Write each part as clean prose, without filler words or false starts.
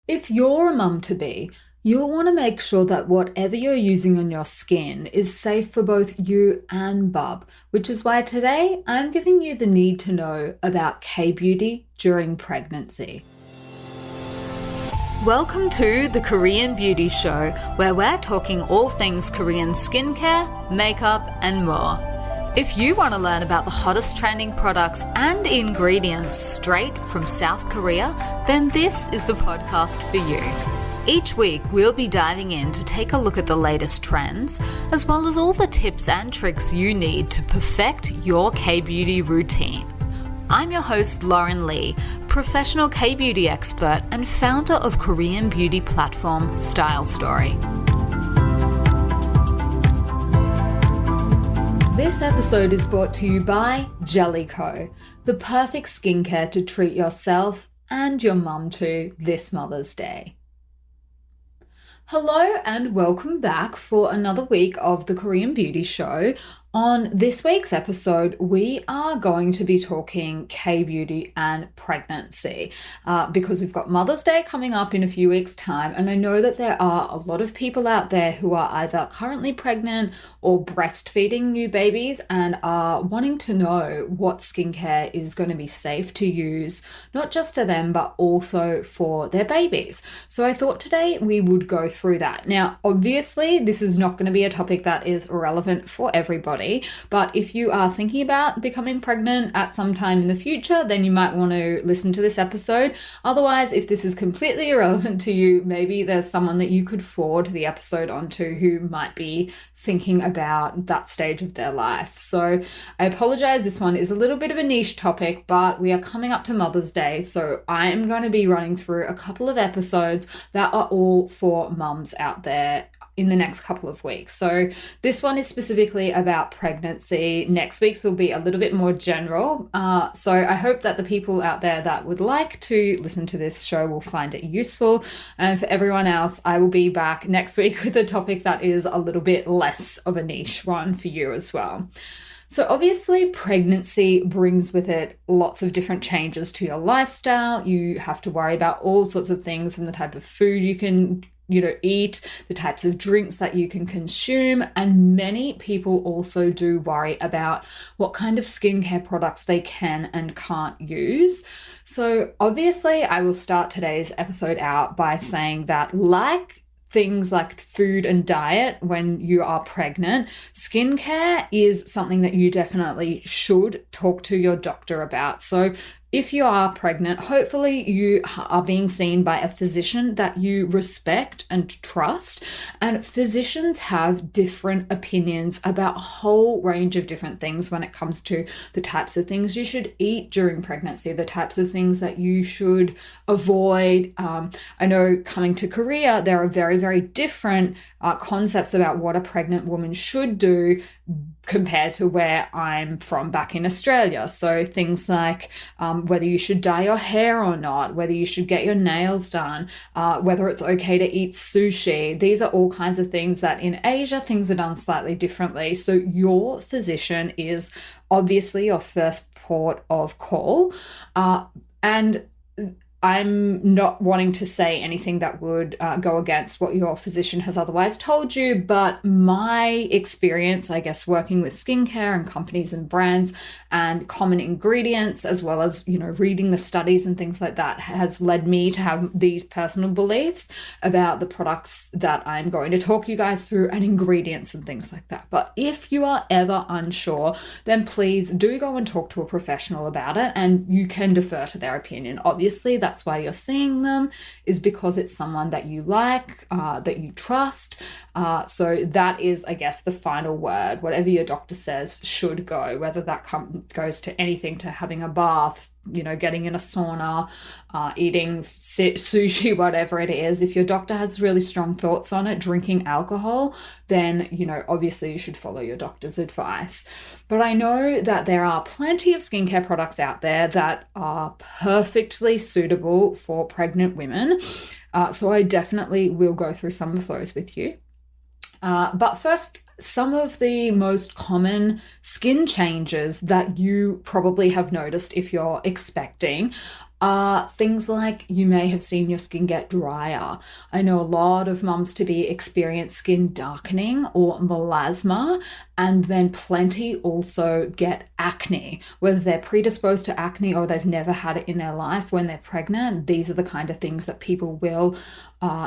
If you're a mum-to-be, you'll want to make sure that whatever you're using on your skin is safe for both you and bub, which is why today I'm giving you the need to know about K-beauty during pregnancy. Welcome to the Korean Beauty Show, where we're talking all things Korean skincare, makeup, and more. If you want to learn about the hottest trending products and ingredients straight from South Korea, then this is the podcast for you. Each week, we'll be diving in to take a look at the latest trends, as well as all the tips and tricks you need to perfect your K-beauty routine. I'm your host, Lauren Lee, professional K-beauty expert and founder of Korean beauty platform Style Story. This episode is brought to you by Jellicoe, the perfect skincare to treat yourself and your mum to this Mother's Day. Hello and welcome back for another week of the Korean Beauty Show. On this week's episode, we are going to be talking K-beauty and pregnancy because we've got Mother's Day coming up in a few weeks' time, and I know that there are a lot of people out there who are either currently pregnant or breastfeeding new babies and are wanting to know what skincare is going to be safe to use, not just for them, but also for their babies. So I thought today we would go through that. Now, obviously, this is not going to be a topic that is relevant for everybody. But if you are thinking about becoming pregnant at some time in the future, then you might want to listen to this episode. Otherwise, if this is completely irrelevant to you, maybe there's someone that you could forward the episode onto who might be thinking about that stage of their life. So I apologize, this one is a little bit of a niche topic, but we are coming up to Mother's Day, so I am going to be running through a couple of episodes that are all for mums out there in the next couple of weeks. So this one is specifically about pregnancy. Next week's will be a little bit more general. So I hope that the people out there that would like to listen to this show will find it useful. And for everyone else, I will be back next week with a topic that is a little bit less of a niche one for you as well. So obviously pregnancy brings with it lots of different changes to your lifestyle. You have to worry about all sorts of things, from the type of food you can eat, the types of drinks that you can consume, and many people also do worry about what kind of skincare products they can and can't use. So obviously I will start today's episode out by saying that, like things like food and diet when you are pregnant, skincare is something that you definitely should talk to your doctor about. So if you are pregnant, hopefully you are being seen by a physician that you respect and trust. And physicians have different opinions about a whole range of different things when it comes to the types of things you should eat during pregnancy, the types of things that you should avoid. I know coming to Korea, there are very, very different concepts about what a pregnant woman should do compared to where I'm from back in Australia. So things like whether you should dye your hair or not, whether you should get your nails done, whether it's okay to eat sushi. These are all kinds of things that in Asia, things are done slightly differently. So your physician is obviously your first port of call. And I'm not wanting to say anything that would go against what your physician has otherwise told you, but my experience, I guess, working with skincare and companies and brands and common ingredients, as well as, reading the studies and things like that, has led me to have these personal beliefs about the products that I'm going to talk you guys through and ingredients and things like that. But if you are ever unsure, then please do go and talk to a professional about it, and you can defer to their opinion. Obviously, that's why you're seeing them, is because it's someone that you like, that you trust. So that is, I guess, the final word. Whatever your doctor says should go, whether that goes to anything, to having a bath, getting in a sauna, eating sushi, whatever it is. If your doctor has really strong thoughts on it, drinking alcohol, then, obviously you should follow your doctor's advice. But I know that there are plenty of skincare products out there that are perfectly suitable for pregnant women. So I definitely will go through some of those with you. But first, some of the most common skin changes that you probably have noticed if you're expecting are things like you may have seen your skin get drier. I know a lot of mums-to-be experience skin darkening or melasma, and then plenty also get acne, whether they're predisposed to acne or they've never had it in their life when they're pregnant. These are the kind of things that people will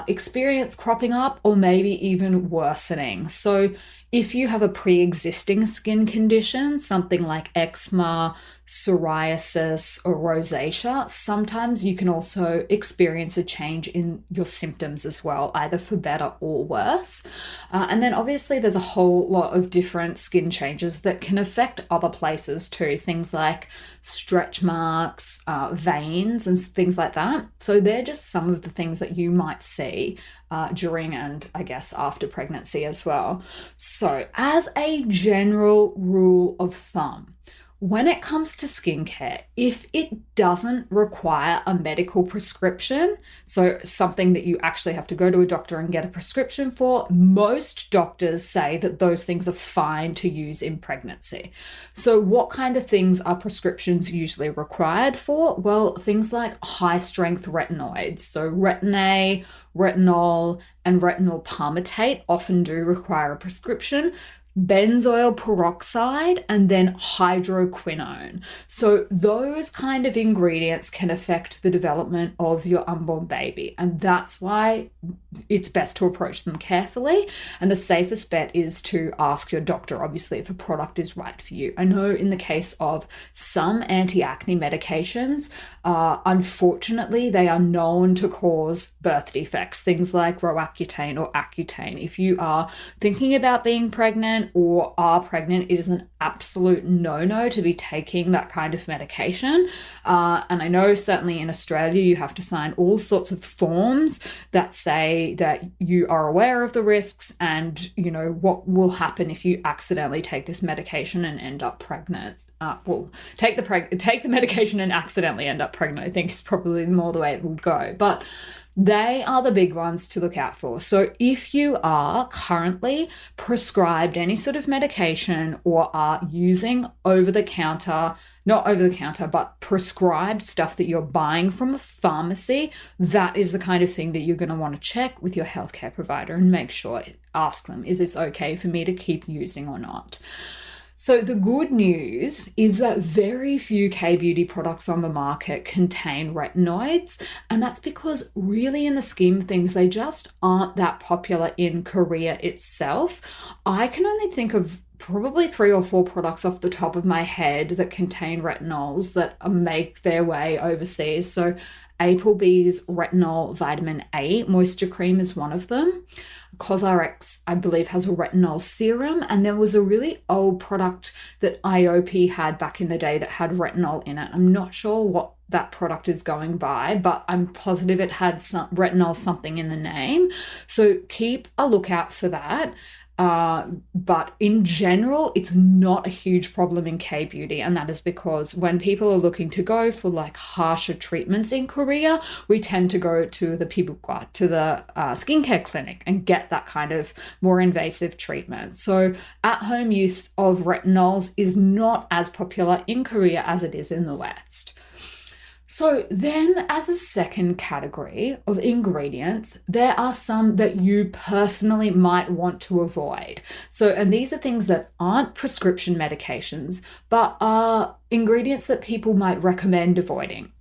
experience cropping up or maybe even worsening. So if you have a pre-existing skin condition, something like eczema, psoriasis, or rosacea, sometimes you can also experience a change in your symptoms as well, either for better or worse. And then obviously there's a whole lot of different skin changes that can affect other places too, things like stretch marks, veins, and things like that. So they're just some of the things that you might see during and I guess after pregnancy as well. So as a general rule of thumb, when it comes to skincare, if it doesn't require a medical prescription, so something that you actually have to go to a doctor and get a prescription for, most doctors say that those things are fine to use in pregnancy. So what kind of things are prescriptions usually required for? Well, things like high-strength retinoids, so Retin-A, retinol, and retinol palmitate often do require a prescription. Benzoyl peroxide, and then hydroquinone. So those kind of ingredients can affect the development of your unborn baby, and that's why it's best to approach them carefully. And the safest bet is to ask your doctor, obviously, if a product is right for you. I know in the case of some anti-acne medications, unfortunately, they are known to cause birth defects, things like Roaccutane or Accutane. If you are thinking about being pregnant or are pregnant, it is an absolute no-no to be taking that kind of medication. And I know certainly in Australia, you have to sign all sorts of forms that say that you are aware of the risks and, you know, what will happen if you accidentally take this medication and end up pregnant. Take the medication and accidentally end up pregnant, I think is probably more the way it would go. But they are the big ones to look out for. So if you are currently prescribed any sort of medication or are using not over the counter, but prescribed stuff that you're buying from a pharmacy, that is the kind of thing that you're going to want to check with your healthcare provider and make sure, ask them, is this okay for me to keep using or not? So the good news is that very few K-beauty products on the market contain retinoids, and that's because really in the scheme of things, they just aren't that popular in Korea itself. I can only think of probably 3 or 4 products off the top of my head that contain retinols that make their way overseas. So Applebee's Retinol Vitamin A Moisture Cream is one of them. CosRx, I believe, has a retinol serum, and there was a really old product that IOP had back in the day that had retinol in it. I'm not sure what that product is going by, but I'm positive it had some retinol something in the name. So keep a lookout for that. But in general, it's not a huge problem in K-beauty, and that is because when people are looking to go for like harsher treatments in Korea, we tend to go to the Pimple, to the skincare clinic and get that kind of more invasive treatment. So at-home use of retinols is not as popular in Korea as it is in the West. So then as a second category of ingredients, there are some that you personally might want to avoid. So, and these are things that aren't prescription medications, but are ingredients that people might recommend avoiding.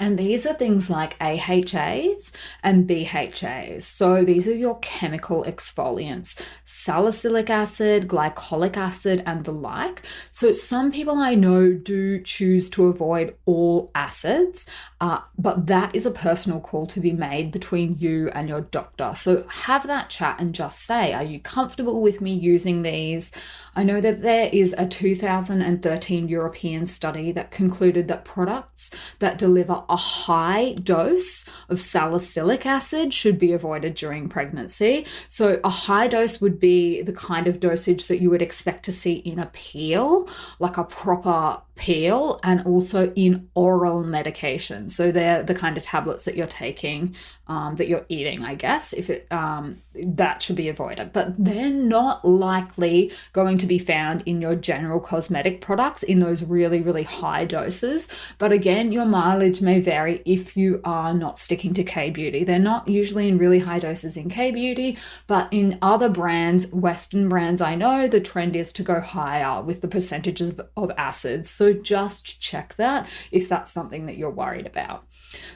And these are things like AHAs and BHAs. So these are your chemical exfoliants, salicylic acid, glycolic acid, and the like. So some people I know do choose to avoid all acids, but that is a personal call to be made between you and your doctor. So have that chat and just say, are you comfortable with me using these? I know that there is a 2013 European study that concluded that products that deliver a high dose of salicylic acid should be avoided during pregnancy. So a high dose would be the kind of dosage that you would expect to see in a peel, like a proper peel, and also in oral medications. So they're the kind of tablets that you're taking, that you're eating, I guess, if it that should be avoided. But they're not likely going to be found in your general cosmetic products in those really, really high doses. But again, your mileage may may vary if you are not sticking to K-beauty. They're not usually in really high doses in K-beauty, but in other brands, Western brands I know, the trend is to go higher with the percentages of acids. So just check that if that's something that you're worried about.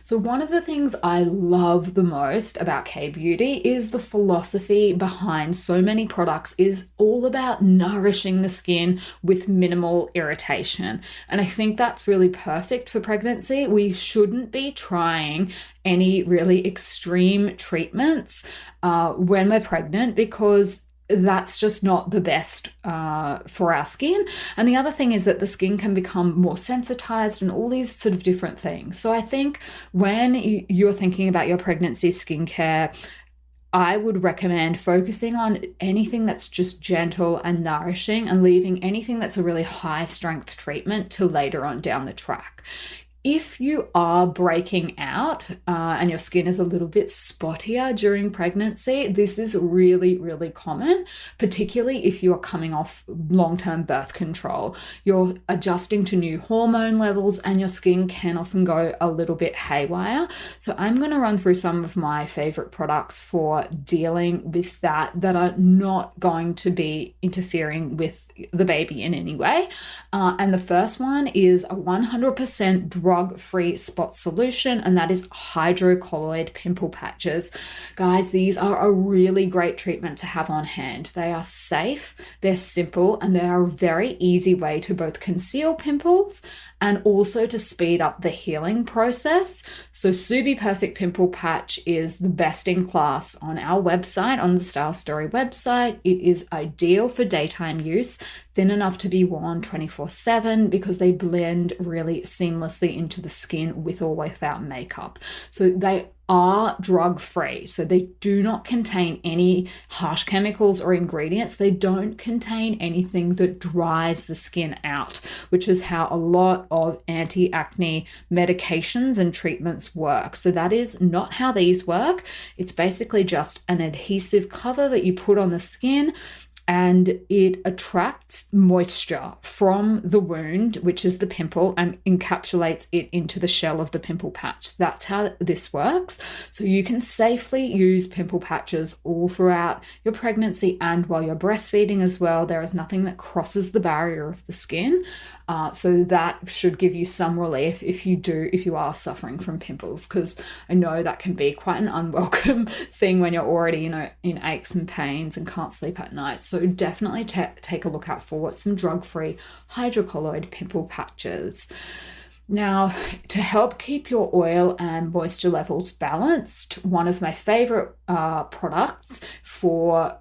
So one of the things I love the most about K-beauty is the philosophy behind so many products is all about nourishing the skin with minimal irritation. And I think that's really perfect for pregnancy. We shouldn't be trying any really extreme treatments when we're pregnant, because that's just not the best for our skin. And the other thing is that the skin can become more sensitized and all these sort of different things. So I think when you're thinking about your pregnancy skincare, I would recommend focusing on anything that's just gentle and nourishing and leaving anything that's a really high strength treatment to later on down the track. If you are breaking out and your skin is a little bit spottier during pregnancy, this is really, really common, particularly if you are coming off long-term birth control. You're adjusting to new hormone levels and your skin can often go a little bit haywire. So I'm going to run through some of my favorite products for dealing with that are not going to be interfering with the baby in any way. And the first one is a 100% drug-free spot solution, and that is hydrocolloid pimple patches. Guys, these are a really great treatment to have on hand. They are safe, they're simple, and they are a very easy way to both conceal pimples and also to speed up the healing process. So Subi Perfect Pimple Patch is the best in class on our website, on the Style Story website. It is ideal for daytime use, thin enough to be worn 24/7 because they blend really seamlessly into the skin with or without makeup. So they are drug-free, so they do not contain any harsh chemicals or ingredients. They don't contain anything that dries the skin out, which is how a lot of anti-acne medications and treatments work. So that is not how these work. It's basically just an adhesive cover that you put on the skin, and it attracts moisture from the wound, which is the pimple, and encapsulates it into the shell of the pimple patch. That's how this works. So you can safely use pimple patches all throughout your pregnancy and while you're breastfeeding as well. There is nothing that crosses the barrier of the skin. So that should give you some relief if you are suffering from pimples, because I know that can be quite an unwelcome thing when you're already, in aches and pains and can't sleep at night. So definitely take a look out for some drug-free hydrocolloid pimple patches. Now, to help keep your oil and moisture levels balanced, one of my favorite products for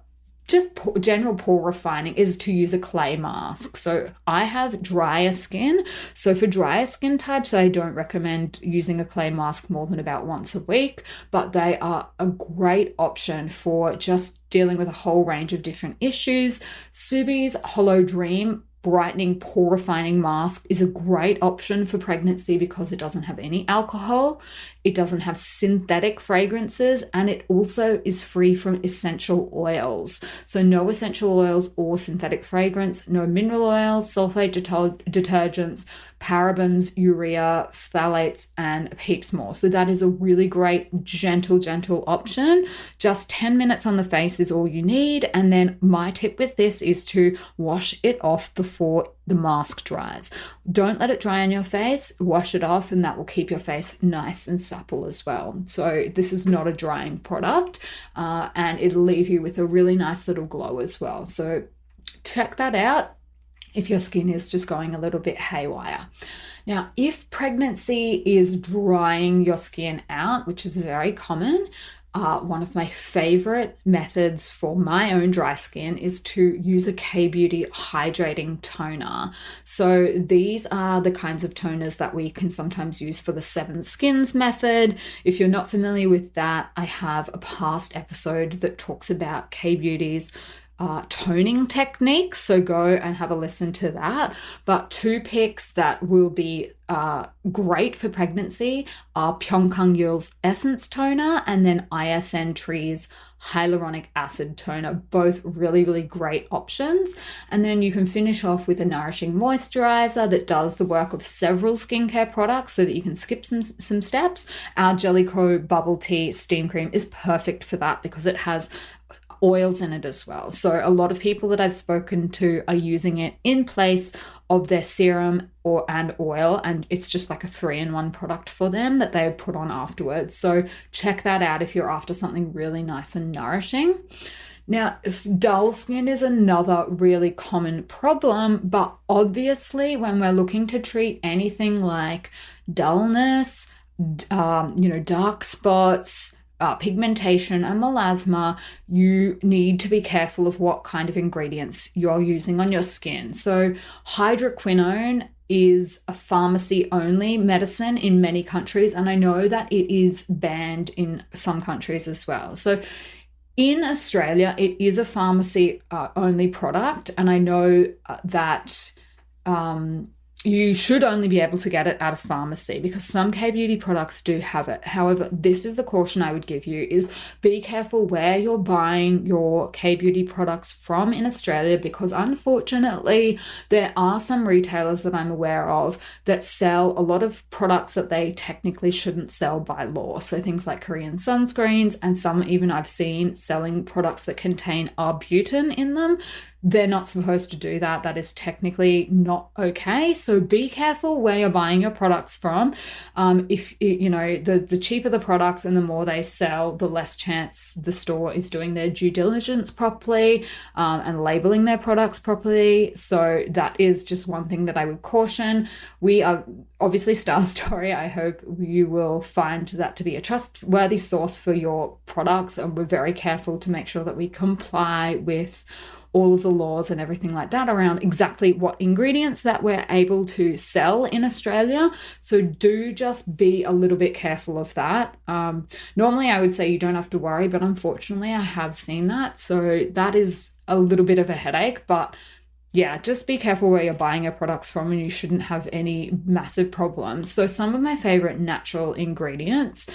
just general pore refining is to use a clay mask. So I have drier skin. So for drier skin types, I don't recommend using a clay mask more than about once a week, but they are a great option for just dealing with a whole range of different issues. Subi's Hollow Dream brightening pore refining mask is a great option for pregnancy because it doesn't have any alcohol, it doesn't have synthetic fragrances, and it also is free from essential oils. So no essential oils or synthetic fragrance, no mineral oils, sulfate detergents, parabens, urea, phthalates, and heaps more. So that is a really great, gentle option. Just 10 minutes on the face is all you need. And then my tip with this is to wash it off before the mask dries. Don't let it dry on your face, wash it off, and that will keep your face nice and supple as well. So this is not a drying product, and it'll leave you with a really nice little glow as well. So check that out if your skin is just going a little bit haywire. Now, if pregnancy is drying your skin out, which is very common, one of my favorite methods for my own dry skin is to use a K-Beauty hydrating toner. So these are the kinds of toners that we can sometimes use for the 7 skins method. If you're not familiar with that, I have a past episode that talks about K-Beauty's toning techniques. So go and have a listen to that. But two picks that will be great for pregnancy are Pyeongkang Essence Toner and then ISN Tree's Hyaluronic Acid Toner, both really, really great options. And then you can finish off with a nourishing moisturizer that does the work of several skincare products so that you can skip some steps. Our Jellicoe Bubble Tea Steam Cream is perfect for that because it has oils in it as well. So a lot of people that I've spoken to are using it in place of their serum and oil, and it's just like a 3-in-1 product for them that they put on afterwards. So check that out if you're after something really nice and nourishing. Now, if dull skin is another really common problem, but obviously when we're looking to treat anything like dullness, dark spots, pigmentation and melasma, you need to be careful of what kind of ingredients you're using on your skin. So hydroquinone is a pharmacy-only medicine in many countries, and I know that it is banned in some countries as well. So in Australia, it is a pharmacy-only product, and I know that you should only be able to get it at a pharmacy because some K-beauty products do have it. However, this is the caution I would give you is be careful where you're buying your K-beauty products from in Australia, because unfortunately there are some retailers that I'm aware of that sell a lot of products that they technically shouldn't sell by law. So things like Korean sunscreens, and some even I've seen selling products that contain arbutin in them. They're not supposed to do that. That is technically not okay. So be careful where you're buying your products from. If the cheaper the products and the more they sell, the less chance the store is doing their due diligence properly and labeling their products properly. So that is just one thing that I would caution. We are obviously Star Story. I hope you will find that to be a trustworthy source for your products, and we're very careful to make sure that we comply with all of the laws and everything like that around exactly what ingredients that we're able to sell in Australia. So do just be a little bit careful of that. Normally I would say you don't have to worry, but unfortunately I have seen that. So that is a little bit of a headache, but yeah, just be careful where you're buying your products from and you shouldn't have any massive problems. So some of my favorite natural ingredients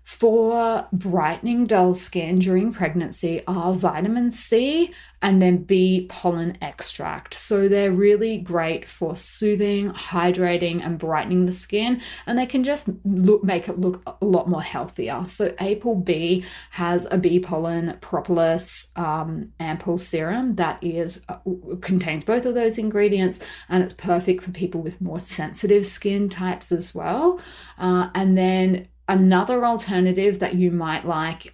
for brightening dull skin during pregnancy are vitamin C and then bee pollen extract. So they're really great for soothing, hydrating, and brightening the skin, and they can just make it look a lot more healthier. So Apple Bee has a bee pollen propolis ampoule serum that contains both of those ingredients, and it's perfect for people with more sensitive skin types as well. And then another alternative that you might like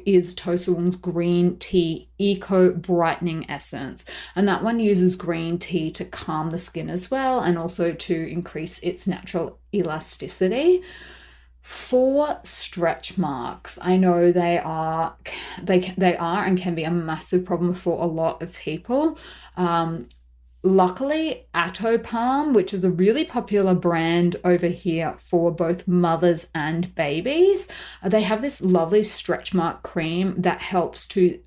is Tosawong's Green Tea Eco Brightening Essence. And that one uses green tea to calm the skin as well, and also to increase its natural elasticity. For stretch marks, I know they are and can be a massive problem for a lot of people. Luckily, Atopalm, which is a really popular brand over here for both mothers and babies, they have this lovely stretch mark cream that helps to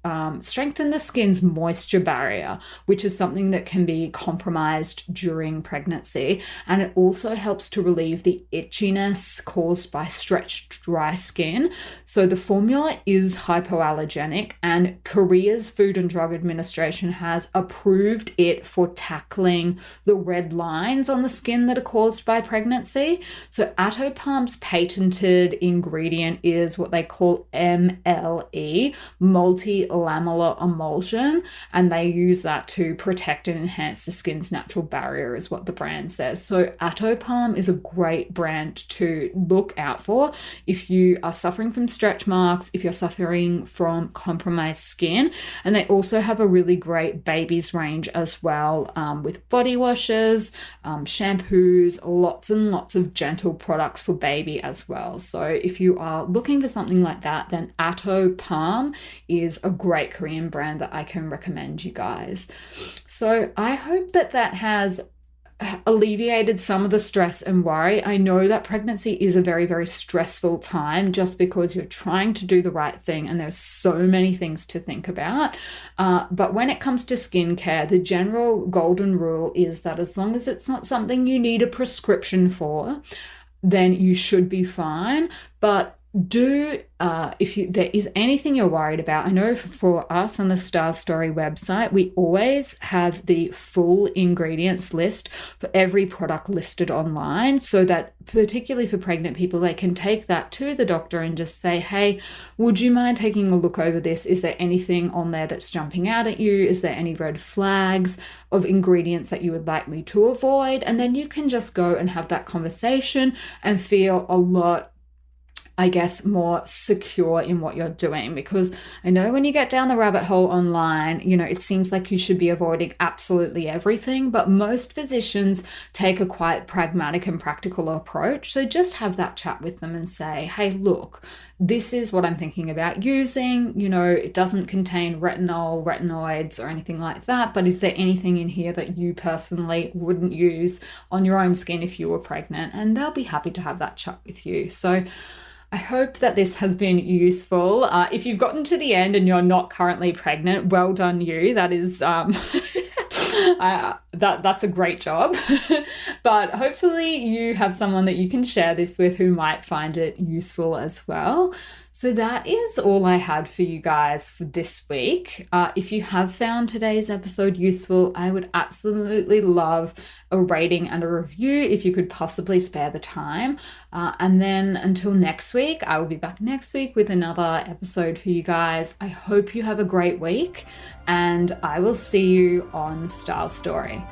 strengthen the skin's moisture barrier, which is something that can be compromised during pregnancy. And it also helps to relieve the itchiness caused by stretched dry skin. So the formula is hypoallergenic, and Korea's Food and Drug Administration has approved it for tackling the red lines on the skin that are caused by pregnancy. So Atopalm's patented ingredient is what they call MLE, multilamellar emulsion, and they use that to protect and enhance the skin's natural barrier, is what the brand says. So Atopalm is a great brand to look out for if you are suffering from stretch marks, if you're suffering from compromised skin. And they also have a really great babies range as well, with body washes, shampoos, lots and lots of gentle products for baby as well. So if you are looking for something like that, then Atopalm is a great Korean brand that I can recommend you guys. So I hope that has alleviated some of the stress and worry. I know that pregnancy is a very, very stressful time just because you're trying to do the right thing and there's so many things to think about. But when it comes to skincare, the general golden rule is that as long as it's not something you need a prescription for, then you should be fine. But if there is anything you're worried about, I know for us on the Star Story website, we always have the full ingredients list for every product listed online, so that particularly for pregnant people, they can take that to the doctor and just say, hey, would you mind taking a look over this? Is there anything on there that's jumping out at you? Is there any red flags of ingredients that you would like me to avoid? And then you can just go and have that conversation and feel a lot, I guess, more secure in what you're doing. Because I know when you get down the rabbit hole online, it seems like you should be avoiding absolutely everything, but most physicians take a quite pragmatic and practical approach. So just have that chat with them and say, hey, look, this is what I'm thinking about using. It doesn't contain retinol, retinoids, or anything like that, but is there anything in here that you personally wouldn't use on your own skin if you were pregnant? And they'll be happy to have that chat with you. So I hope that this has been useful. If you've gotten to the end and you're not currently pregnant, well done you. That is that's a great job. But hopefully you have someone that you can share this with who might find it useful as well. So that is all I had for you guys for this week. If you have found today's episode useful, I would absolutely love a rating and a review if you could possibly spare the time. And then until next week, I will be back next week with another episode for you guys. I hope you have a great week, and I will see you on Style Story.